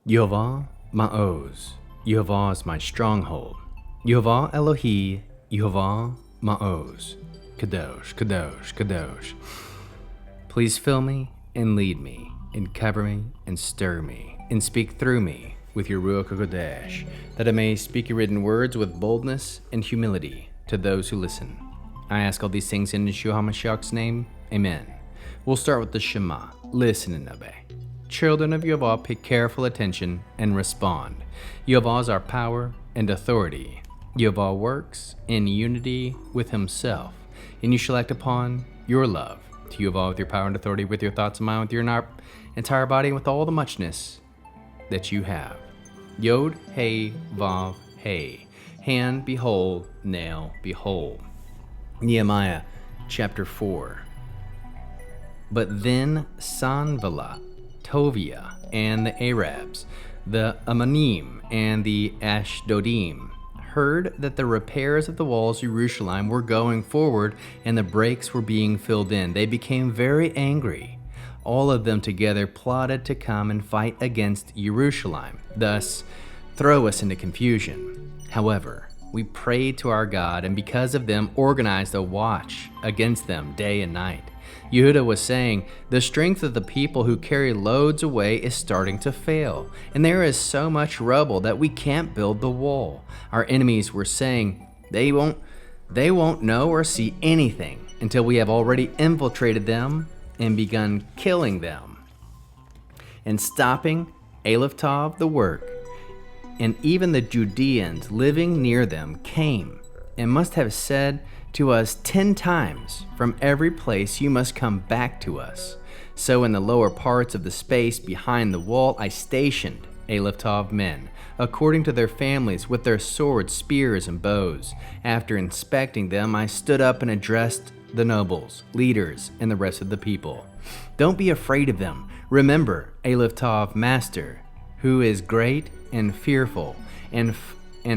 Yehovah Ma'oz, Yehovah is my stronghold. Yehovah Elohi, Yehovah Ma'oz, Kadosh, Kadosh, Kadosh. Please fill me and lead me, and cover me and stir me, and speak through me with your Ruach HaKodesh, that I may speak your written words with boldness and humility to those who listen. I ask all these things in Yeshua HaMashiach's name. Amen. We'll start with the Shema. Listen and obey. Children of Yehovah, pay careful attention and respond. Yehovah is our power and authority. Yehovah works in unity with himself, and you shall act upon your love to Yehovah with your power and authority, with your thoughts and mind, with your entire body, and with all the muchness that you have. Yod, Hey, Vav, Hey. Hand, behold, nail, behold. Nehemiah chapter 4. But then Sanballat, Tobiah, and the Arabs, the Ammonim, and the Ashdodim heard that the repairs of the walls of Jerusalem were going forward and the breaks were being filled in. They became very angry. All of them together plotted to come and fight against Jerusalem, thus throw us into confusion. However, we prayed to our God, and because of them organized a watch against them day and night. Yehuda was saying, the strength of the people who carry loads away is starting to fail, and there is so much rubble that we can't build the wall. Our enemies were saying, they won't know or see anything until we have already infiltrated them and begun killing them and stopping Aleph Tav the work. And even the Judeans living near them came and must have said to us 10 times, from every place you must come back to us. So in the lower parts of the space behind the wall I stationed Aleph Tav men, according to their families, with their swords, spears, and bows. After inspecting them, I stood up and addressed the nobles, leaders, and the rest of the people. Don't be afraid of them. Remember Aleph Tav master, who is great and fearful, and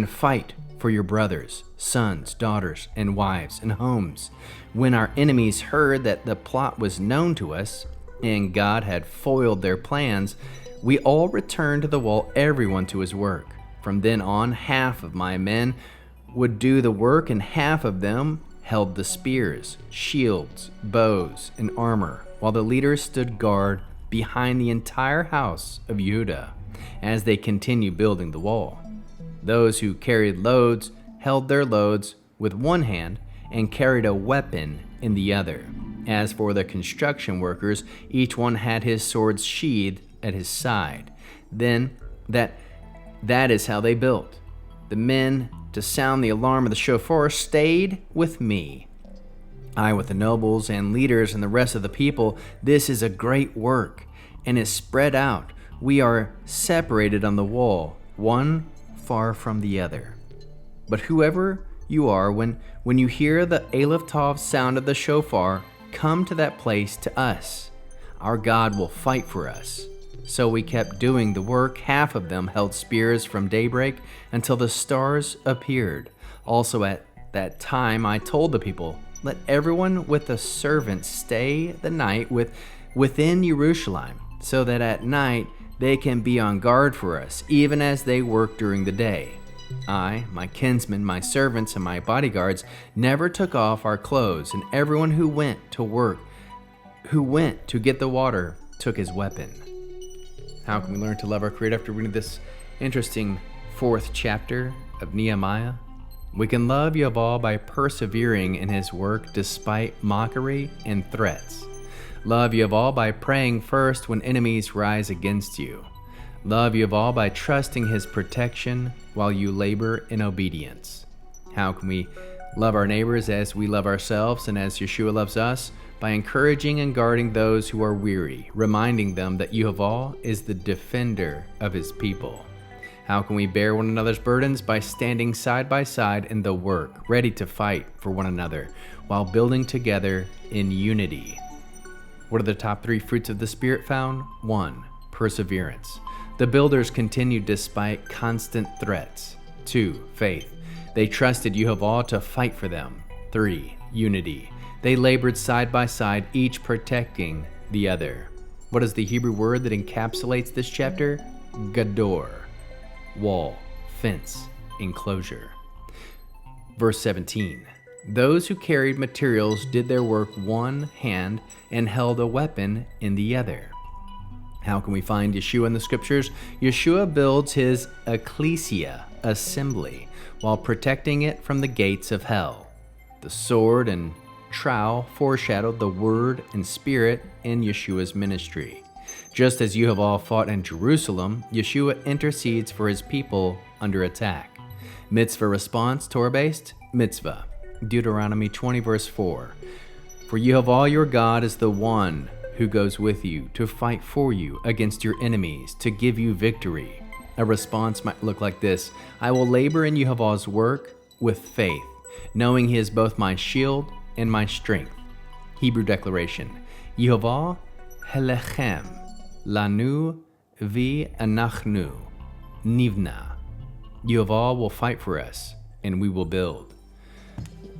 fight for your brothers, sons, daughters, and wives, and homes. When our enemies heard that the plot was known to us, and God had foiled their plans, we all returned to the wall, everyone to his work. From then on, half of my men would do the work, and half of them held the spears, shields, bows, and armor, while the leaders stood guard behind the entire house of Yehuda as they continued building the wall. Those who carried loads held their loads with one hand and carried a weapon in the other. As for the construction workers, each one had his sword sheathed at his side. Then that is how they built. The men to sound the alarm of the shofar stayed with me. I with the nobles and leaders and the rest of the people. This is a great work and is spread out. We are separated on the wall, one far from the other. But whoever you are, when you hear the Aleph Tav sound of the shofar, come to that place to us. Our God will fight for us. So we kept doing the work. Half of them held spears from daybreak until the stars appeared. Also at that time I told the people, let everyone with a servant stay the night within Jerusalem, so that at night they can be on guard for us, even as they work during the day. I, my kinsmen, my servants, and my bodyguards never took off our clothes, and everyone who went to work, who went to get the water, took his weapon. How can we learn to love our Creator after reading this interesting 4th chapter of Nehemiah? We can love Yehovah by persevering in his work despite mockery and threats. Love Yehovah by praying first when enemies rise against you. Love Yehovah by trusting his protection while you labor in obedience. How can we love our neighbors as we love ourselves and as Yeshua loves us? By encouraging and guarding those who are weary, reminding them that Yehovah is the defender of his people. How can we bear one another's burdens? By standing side by side in the work, ready to fight for one another, while building together in unity. What are the top 3 fruits of the Spirit found? 1. Perseverance. The builders continued despite constant threats. 2. Faith. They trusted Yehovah to fight for them. 3. Unity. They labored side by side, each protecting the other. What is the Hebrew word that encapsulates this chapter? gador, wall, fence, enclosure. Verse 17. Those who carried materials did their work one hand and held a weapon in the other. How can we find Yeshua in the scriptures? Yeshua builds his ecclesia, assembly, while protecting it from the gates of hell. The sword and trowel foreshadowed the word and spirit in Yeshua's ministry. Just as Yehovah fought in Jerusalem, Yeshua intercedes for his people under attack. Mitzvah response, Torah-based, mitzvah. Deuteronomy 20 verse 4. For Yehovah your God is the one who goes with you to fight for you against your enemies, to give you victory. A response might look like this: I will labor in Yehovah's work with faith, knowing he is both my shield and my strength. Hebrew declaration: Yehovah hillachem, lanu v'anachnu, nivneh. Yehovah will fight for us, and we will build.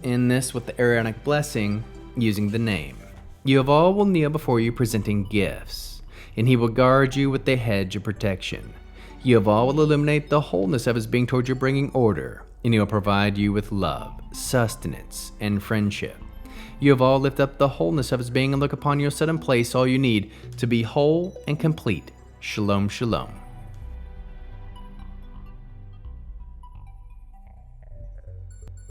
In this with the Aaronic blessing, using the name. Yehovah will kneel before you presenting gifts, and he will guard you with a hedge of protection. Yehovah will illuminate the wholeness of his being towards you, bringing order, and he will provide you with love, sustenance, and friendship. Yehovah will lift up the wholeness of his being and look upon you, set in place all you need to be whole and complete. Shalom, shalom.